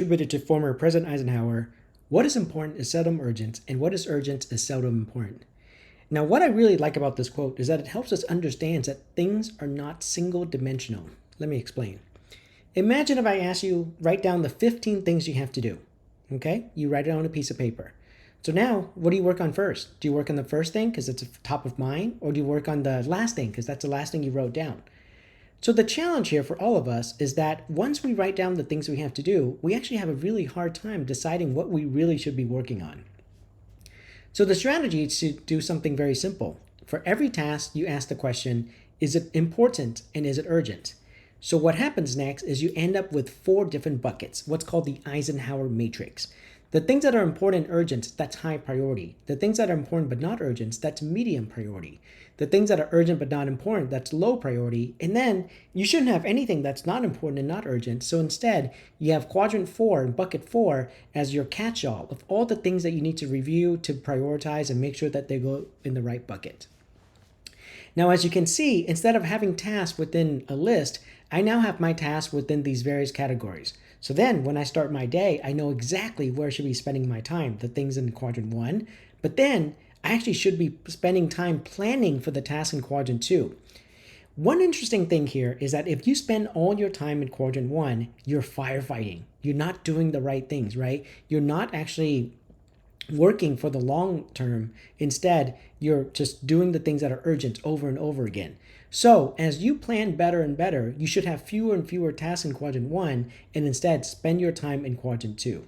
Attributed to former President Eisenhower, what is important is seldom urgent, and what is urgent is seldom important. Now, what I really like about this quote is that it helps us understand that things are not single dimensional. Let me explain. Imagine if I ask you, write down the 15 things you have to do. Okay? You write it on a piece of paper. So now, what do you work on first? Do you work on the first thing because it's top of mind? Or do you work on the last thing because that's the last thing you wrote down? So the challenge here for all of us is that once we write down the things we have to do, we actually have a really hard time deciding what we really should be working on. So the strategy is to do something very simple. For every task, you ask the question, is it important and is it urgent? So what happens next is you end up with 4 different buckets, what's called the Eisenhower matrix. The things that are important and urgent, that's high priority. The things that are important but not urgent, that's medium priority. The things that are urgent but not important, that's low priority. And then you shouldn't have anything that's not important and not urgent. So instead, you have quadrant 4 and bucket 4 as your catch-all of all the things that you need to review, to prioritize, and make sure that they go in the right bucket. Now, as you can see, instead of having tasks within a list, I now have my tasks within these various categories. So then when I start my day, I know exactly where I should be spending my time, the things in quadrant 1, but then I actually should be spending time planning for the task in quadrant 2. One interesting thing here is that if you spend all your time in quadrant 1, you're firefighting. You're not doing the right things, right? You're not actually working for the long term. Instead, you're just doing the things that are urgent over and over again. So as you plan better and better, you should have fewer and fewer tasks in quadrant 1 and instead spend your time in quadrant 2.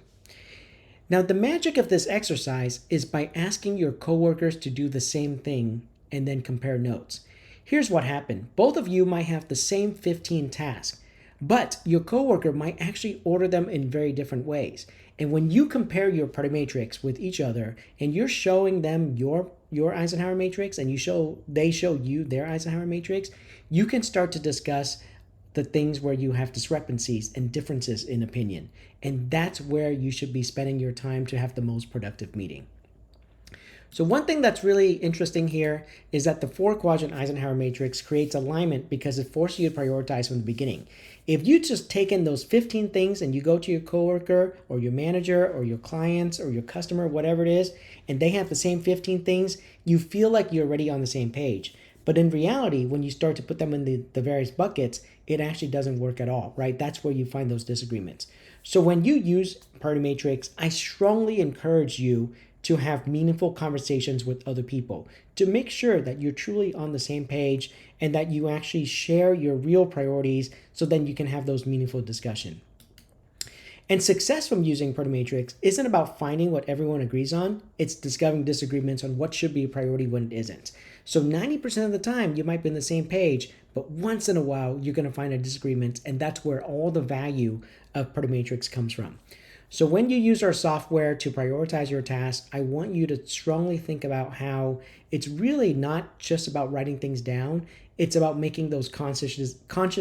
Now, the magic of this exercise is by asking your coworkers to do the same thing and then compare notes. Here's what happened. Both of you might have the same 15 tasks, but your coworker might actually order them in very different ways. And when you compare your priority matrix with each other and you're showing them your Eisenhower matrix and they show you their Eisenhower matrix, you can start to discuss the things where you have discrepancies and differences in opinion. And that's where you should be spending your time to have the most productive meeting. So one thing that's really interesting here is that the 4-quadrant Eisenhower matrix creates alignment because it forces you to prioritize from the beginning. If you just take in those 15 things and you go to your coworker or your manager or your clients or your customer, whatever it is, and they have the same 15 things, you feel like you're already on the same page. But in reality, when you start to put them in the various buckets, it actually doesn't work at all, right? That's where you find those disagreements. So when you use priority matrix, I strongly encourage you to have meaningful conversations with other people, to make sure that you're truly on the same page and that you actually share your real priorities so then you can have those meaningful discussions. And success from using priority matrix isn't about finding what everyone agrees on, it's discovering disagreements on what should be a priority when it isn't. So 90% of the time you might be on the same page, but once in a while you're going to find a disagreement, and that's where all the value of priority matrix comes from. So when you use our software to prioritize your tasks, I want you to strongly think about how it's really not just about writing things down. It's about making those conscious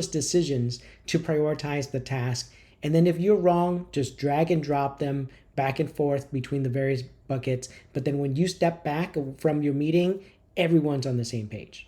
decisions to prioritize the task. And then if you're wrong, just drag and drop them back and forth between the various buckets. But then when you step back from your meeting, everyone's on the same page.